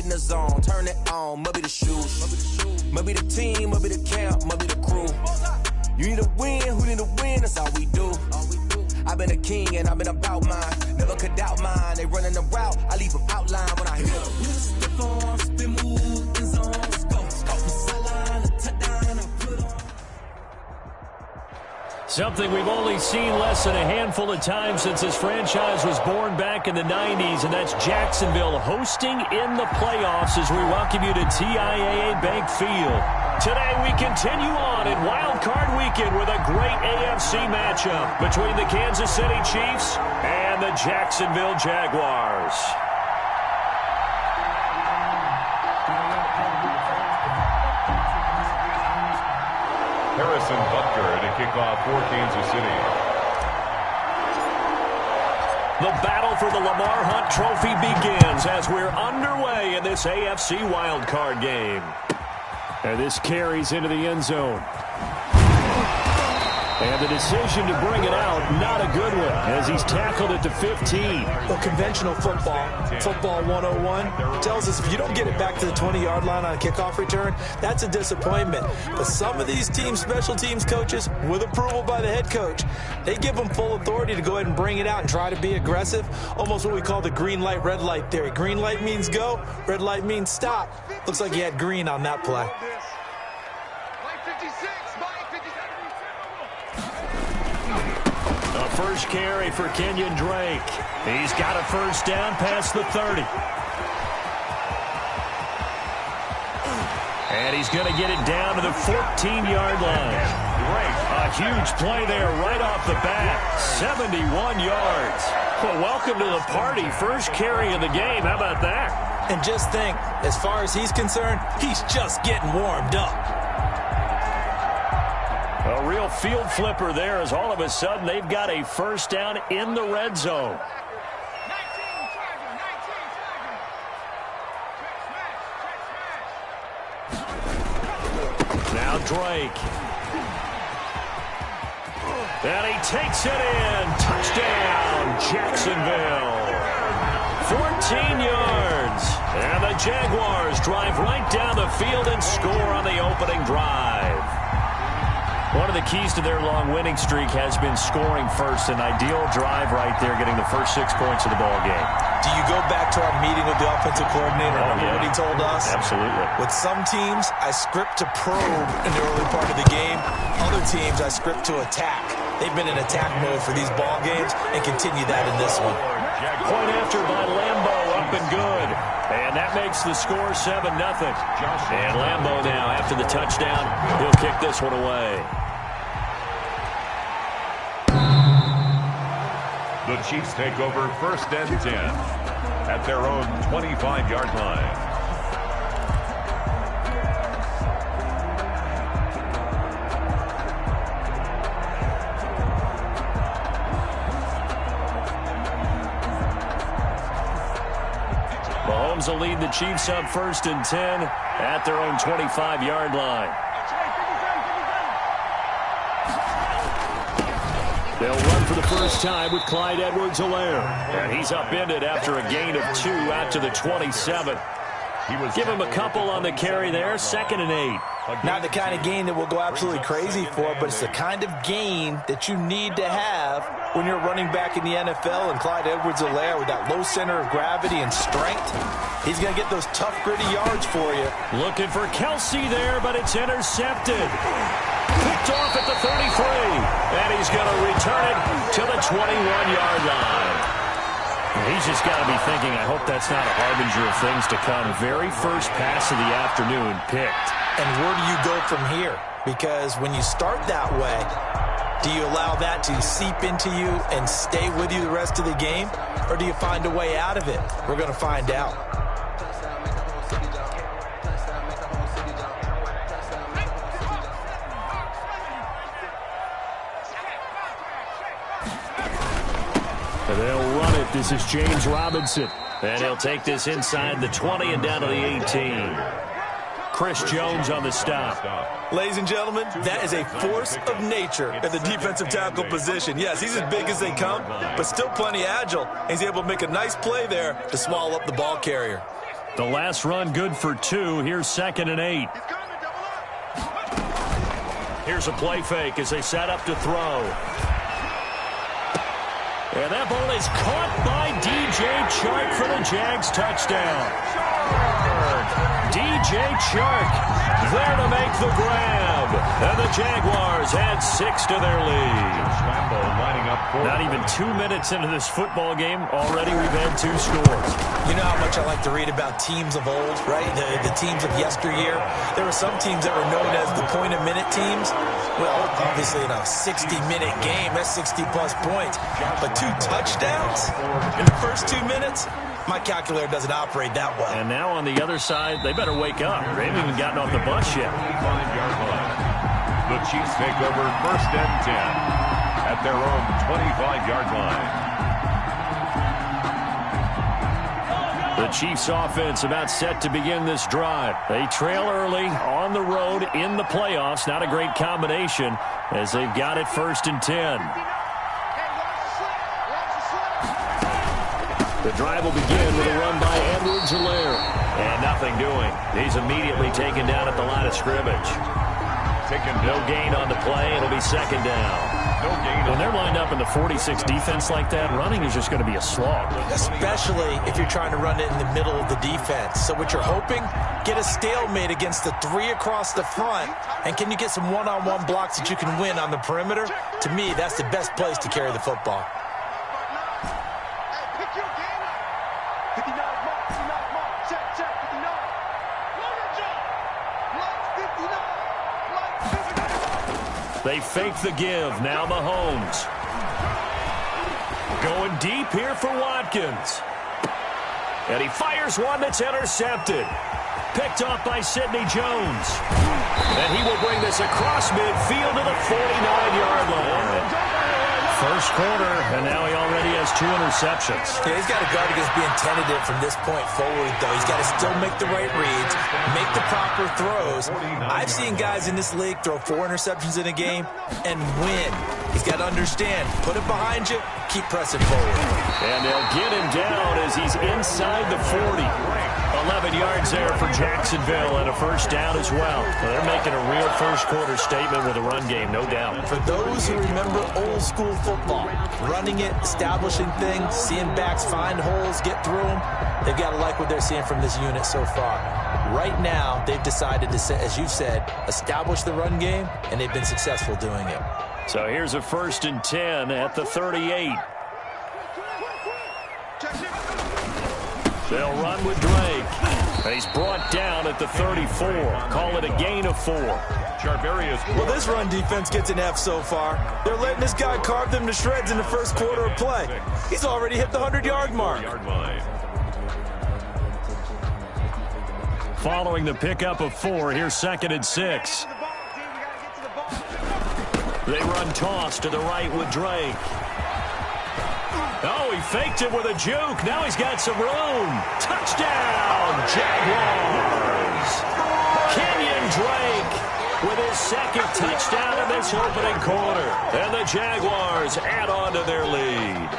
get in the zone, turn it on, must be the shoes. Must be the team, must be the camp, must be the crew. You need to win, who need to win, that's all we do. I've been a king and I've been about mine. Never could doubt mine, they running the route, I leave them outline when I hit them. Step on, spin move, in zone, go. Sideline, a touchdown, I put on. Something we've only seen less than a handful of times since this franchise was born back in the 90s, and that's Jacksonville hosting in the playoffs as we welcome you to TIAA Bank Field. Today we continue on in Wild Card Weekend with a great AFC matchup between the Kansas City Chiefs and the Jacksonville Jaguars. Harrison Butker to kick off for Kansas City. The battle for the Lamar Hunt Trophy begins as we're underway in this AFC wildcard game. And this carries into the end zone. And the decision to bring it out, not a good one, as he's tackled at the 15. Well, conventional football 101, tells us if you don't get it back to the 20-yard line on a kickoff return, that's a disappointment. But some of these teams, special teams coaches, with approval by the head coach, they give them full authority to go ahead and bring it out and try to be aggressive, almost what we call the green light, red light theory. Green light means go, red light means stop. Looks like he had green on that play. First carry for Kenyon Drake. He's got a first down past the 30. And he's going to get it down to the 14-yard line. A huge play there right off the bat. 71 yards. Well, welcome to the party. First carry of the game. How about that? And just think, as far as he's concerned, he's just getting warmed up. A real field flipper there as all of a sudden they've got a first down in the red zone. Now Drake. And he takes it in. Touchdown, Jacksonville. 14 yards. And the Jaguars drive right down the field and score on the opening drive. One of the keys to their long winning streak has been scoring first. An ideal drive right there, getting the first 6 points of the ball game. Do you go back to our meeting with the offensive coordinator? Remember what he told us? Absolutely. With some teams, I script to probe in the early part of the game. Other teams, I script to attack. They've been in attack mode for these ball games and continue that in this one. Point after by Lambo, up and good. And that makes the score 7-0. And Lambo now, after the touchdown, he'll kick this one away. The Chiefs take over first and 10 at their own 25-yard line. Mahomes will lead the Chiefs up first and 10 at their own 25-yard line. They'll run for the first time with Clyde Edwards-Helaire. And he's upended after a gain of 2 out to the 27. Give him a couple on the carry there, 2nd and 8. Not the kind of gain that we'll go absolutely crazy for, but it's the kind of gain that you need to have when you're running back in the NFL. And Clyde Edwards-Helaire, with that low center of gravity and strength, he's going to get those tough, gritty yards for you. Looking for Kelsey there, but it's intercepted. Picked off at the 33, and he's going to return it to the 21-yard line. He's just got to be thinking, I hope that's not a harbinger of things to come. Very first pass of the afternoon picked. And where do you go from here? Because when you start that way, do you allow that to seep into you and stay with you the rest of the game? Or do you find a way out of it? We're going to find out. They'll run it. This is James Robinson. And he'll take this inside the 20 and down to the 18. Chris Jones on the stop. Ladies and gentlemen, that is a force of nature at the defensive tackle position. Yes, he's as big as they come, but still plenty agile. He's able to make a nice play there to swallow up the ball carrier. The last run good for 2. Here's 2nd and 8. Here's a play fake as they set up to throw. And that ball is caught by DJ Chark for the Jags touchdown. DJ Chark there to make the grab. And the Jaguars add 6 to their lead. Lining up for Not even 2 minutes into this football game, already we've had 2 scores. You know how much I like to read about teams of old, right? The teams of yesteryear. There were some teams that were known as the point-a-minute teams. Well, obviously in a 60-minute game, that's 60-plus points. But 2 touchdowns in the first 2 minutes? My calculator doesn't operate that well. And now on the other side, they better wake up. They haven't even gotten off the bus yet. The Chiefs take over 1st and 10 at their own 25-yard line. The Chiefs offense about set to begin this drive. They trail early on the road in the playoffs. Not a great combination as they've got it 1st and 10. The drive will begin with a run by Edwards-Helaire. And nothing doing. He's immediately taken down at the line of scrimmage. No gain on the play. It'll be 2nd down. No gain. When they're lined up in the 46 defense like that, running is just going to be a slog. Especially if you're trying to run it in the middle of the defense. So what you're hoping, get a stalemate against the 3 across the front. And can you get some one-on-one blocks that you can win on the perimeter? To me, that's the best place to carry the football. They fake the give. Now Mahomes. Going deep here for Watkins. And he fires one that's intercepted. Picked off by Sidney Jones. And he will bring this across midfield to the 49-yard line. First quarter, and now he already has 2 interceptions. Yeah, he's got to guard against being tentative from this point forward, though. He's got to still make the right reads, make the proper throws. I've seen guys in this league throw 4 interceptions in a game and win. He's got to understand, put it behind you, keep pressing forward. And they'll get him down as he's inside the 40. 11 yards there for Jacksonville and a 1st down as well. They're making a real first quarter statement with a run game, no doubt. For those who remember old school football, running it, establishing things, seeing backs find holes, get through them, they've got to like what they're seeing from this unit so far. Right now, they've decided to, as you said, establish the run game, and they've been successful doing it. So here's a 1st and 10 at the 38. They'll run with Drake. He's brought down at the 34. Call it a gain of 4. Well, this run defense gets an F so far. They're letting this guy carve them to shreds in the first quarter of play. He's already hit the 100-yard mark. Following the pickup of 4, here's 2nd and 6. They run toss to the right with Drake. Oh, he faked it with a juke. Now he's got some room. Touchdown, Jaguars. Kenyon Drake with his 2nd touchdown in this opening quarter. And the Jaguars add on to their lead.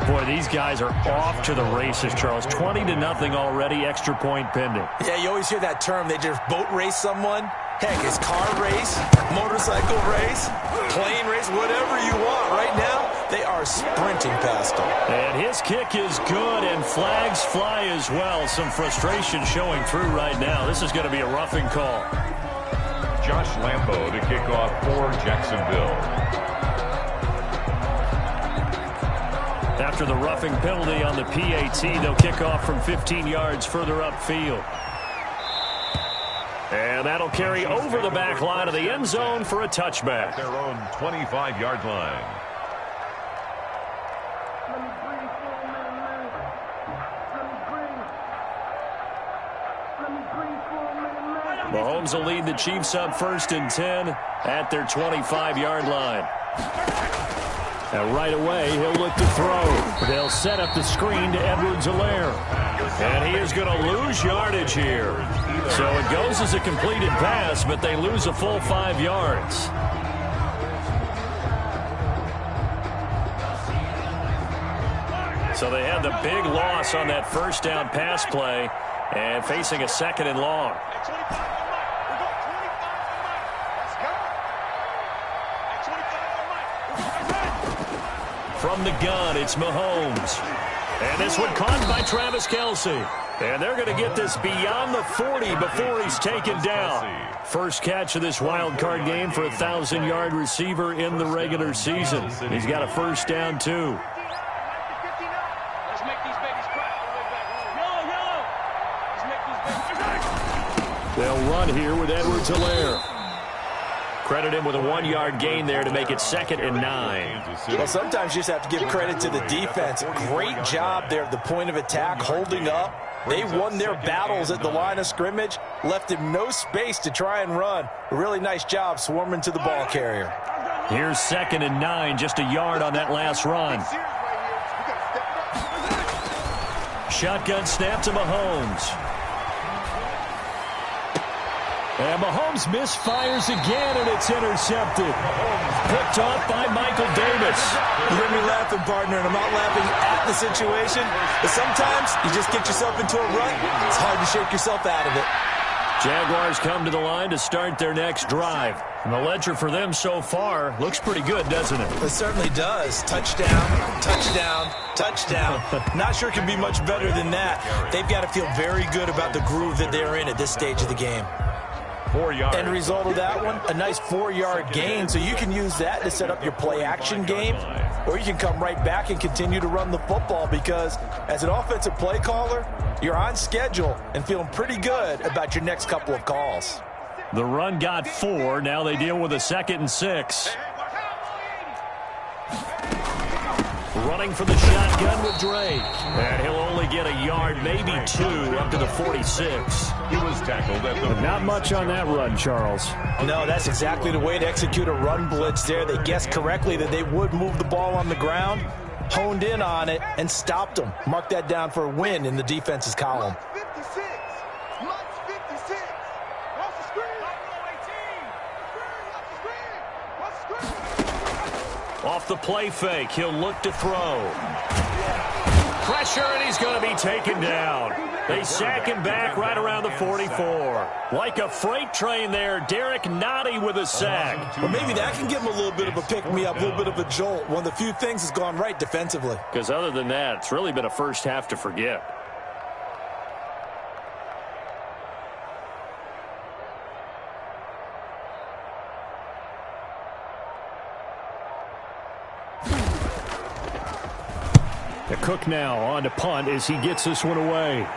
Boy, these guys are off to the races, Charles. 20-0 already, extra point pending. Yeah, you always hear that term. They just boat race someone. Heck, it's car race, motorcycle race, plane race, whatever you want. Right now, they are sprinting past him. And his kick is good, and flags fly as well. Some frustration showing through right now. This is going to be a roughing call. Josh Lambo to kick off for Jacksonville. After the roughing penalty on the PAT, they'll kick off from 15 yards further upfield. And that'll carry over the back line of the end zone for a touchback. Their own 25-yard line. Mahomes will lead the Chiefs up 1st and 10 at their 25-yard line. And right away, he'll look to throw. They'll set up the screen to Edwards-Helaire. And he is going to lose yardage here. So it goes as a completed pass, but they lose a full 5 yards. So they had the big loss on that first down pass play and facing a 2nd and long. From the gun, it's Mahomes. And this one caught by Travis Kelce. And they're going to get this beyond the 40 before he's taken down. First catch of this wild card game for a 1,000-yard receiver in the regular season. He's got a first down, too. They'll run here with Edwards-Helaire. Credit him with a 1-yard gain there to make it 2nd and 9. Well, sometimes you just have to give credit to the defense. Great job there at the point of attack, holding up. They won their battles at the line of scrimmage, left him no space to try and run. A really nice job swarming to the ball carrier. Here's 2nd and 9, just a yard on that last run. Shotgun snap to Mahomes. And Mahomes misfires again, and it's intercepted. Picked off by Michael Davis. You hear me laughing, partner, and I'm not laughing at the situation. But sometimes you just get yourself into a rut. It's hard to shake yourself out of it. Jaguars come to the line to start their next drive. And the ledger for them so far looks pretty good, doesn't it? It certainly does. Touchdown, touchdown, touchdown. Not sure it can be much better than that. They've got to feel very good about the groove that they're in at this stage of the game. 4 yards. End result of that one, a nice 4-yard gain. So you can use that to set up your play-action game, or you can come right back and continue to run the football because as an offensive play caller, you're on schedule and feeling pretty good about your next couple of calls. The run got 4. Now they deal with a 2nd and 6. Running for the shotgun with Drake. And he'll only get a yard, maybe 2, up to the 46. He was tackled at the... But not much on that run, Charles. No, that's exactly the way to execute a run blitz there. They guessed correctly that they would move the ball on the ground, honed in on it, and stopped them. Mark that down for a win in the defense's column. Off the play fake, he'll look to throw. Pressure, and he's going to be taken down. They sack him back right around the 44. Like a freight train there, Derek Nottie with a sack. Well, maybe that can give him a little bit of a pick-me-up, a little bit of a jolt. One of the few things has gone right defensively. Because other than that, it's really been a first half to forget. Cook now on to punt as he gets this one away.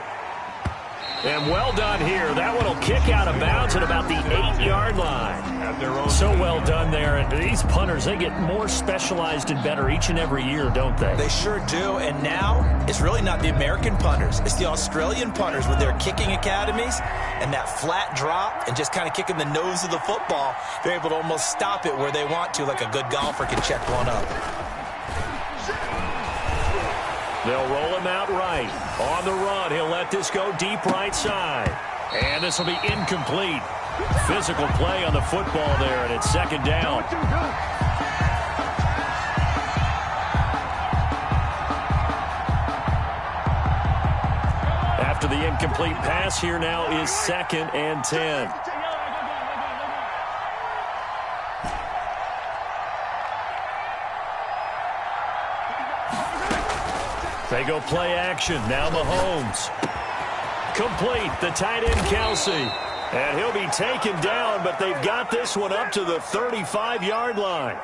And well done here. That one will kick out of bounds at about the 8-yard line. So well done there. And these punters, they get more specialized and better each and every year, don't they? They sure do. And now it's really not the American punters. It's the Australian punters with their kicking academies and that flat drop and just kind of kicking the nose of the football. They're able to almost stop it where they want to, like a good golfer can check one up. They'll roll him out right. On the run, he'll let this go deep right side. And this will be incomplete. Physical play on the football there, and it's 2nd down. After the incomplete pass, here now is 2nd and 10. They go play action. Now Mahomes. Complete. The tight end, Kelce. And he'll be taken down, but they've got this one up to the 35-yard line.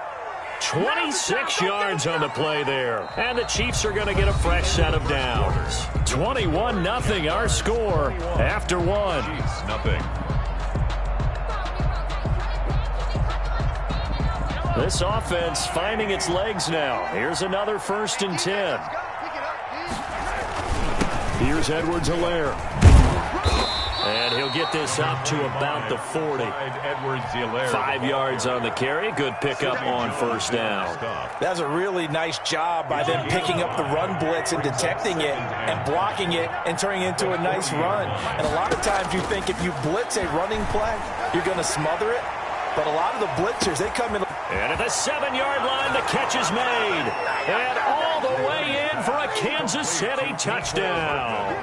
26 yards on the play there. And the Chiefs are going to get a fresh set of downs. 21-0 our score after one. Chiefs, nothing. This offense finding its legs now. Here's another 1st and 10. Here's Edwards-Helaire. And he'll get this up to about the 40. 5 yards on the carry. Good pickup on 1st down. That's a really nice job by them picking up the run blitz and detecting it and blocking it and turning it into a nice run. And a lot of times you think if you blitz a running play, you're going to smother it. But a lot of the blitzers, they come in. And at the 7-yard line, the catch is made. And all the way in in for a Kansas City touchdown.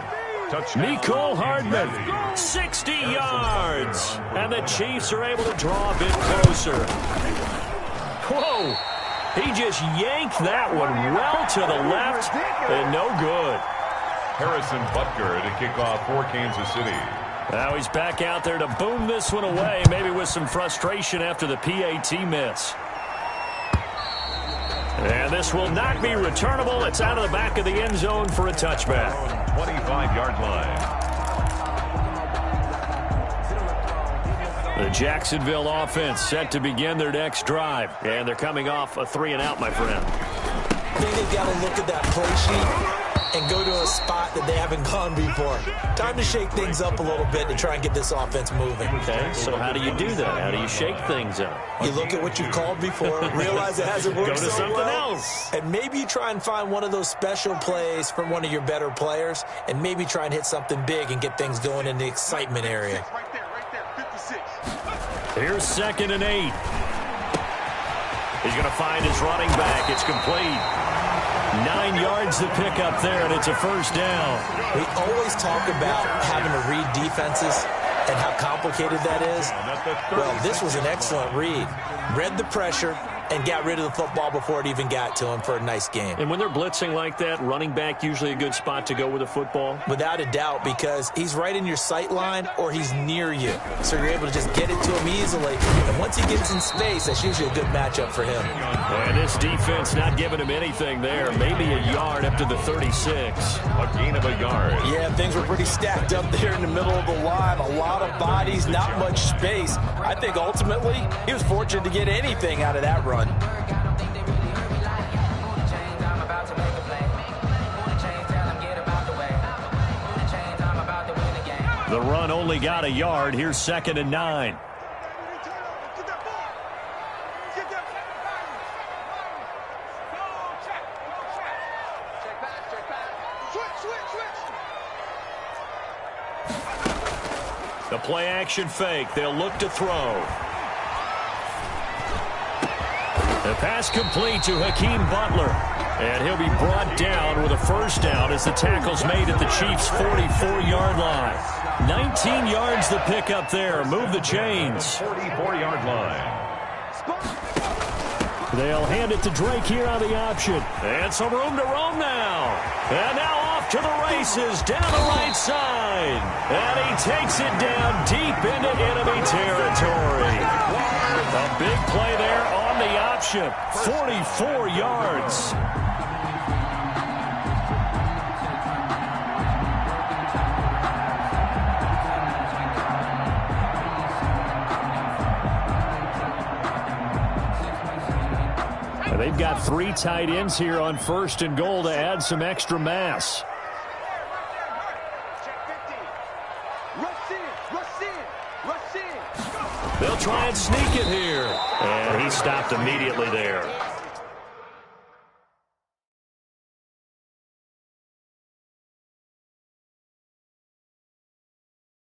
Mecole Hardman, 60 yards. And the Chiefs are able to draw a bit closer. Whoa. He just yanked that one well to the left and no good. Harrison Butker to kick off for Kansas City. Now he's back out there to boom this one away, maybe with some frustration after the PAT miss. And this will not be returnable. It's out of the back of the end zone for a touchback. 25-yard line. The Jacksonville offense set to begin their next drive. And they're coming off a 3-and-out, my friend. I think they've got to look at that play sheet and go to a spot that they haven't gone before. Time to shake things up a little bit to try and get this offense moving. Okay, so how do you do that? How do you shake things up? You look at what you've called before, realize it hasn't worked Go to so something well, else. and maybe you try and find one of those special plays from one of your better players, and maybe try and hit something big and get things going in the excitement area. Here's 2nd and 8. He's going to find his running back. It's complete. 9 yards to pick up there, and it's a first down. We always talk about having to read defenses and how complicated that is. Well, this was an excellent read. Read the pressure and got rid of the football before it even got to him for a nice game. And when they're blitzing like that, running back usually a good spot to go with a football? Without a doubt, because he's right in your sight line or he's near you. So you're able to just get it to him easily. And once he gets in space, that's usually a good matchup for him. And this defense not giving him anything there. Maybe a yard up to the 36. A gain of a yard. Yeah, things were pretty stacked up there in the middle of the line. A lot of bodies, not much space. I think ultimately he was fortunate to get anything out of that run. The run only got a yard. Here's 2nd and 9. The play action fake. They'll look to throw. The pass complete to Hakeem Butler. And he'll be brought down with a first down as the tackle's made at the Chiefs' 44-yard line. 19 yards to pick up there. Move the chains. 44-yard line. They'll hand it to Drake here on the option. And some room to roam now. And now off to the races down the right side. And he takes it down deep into enemy territory. A big play there on the option. 44 yards. They've got 3 tight ends here on 1st and goal to add some extra mass. They'll try and sneak it here. And he stopped immediately there.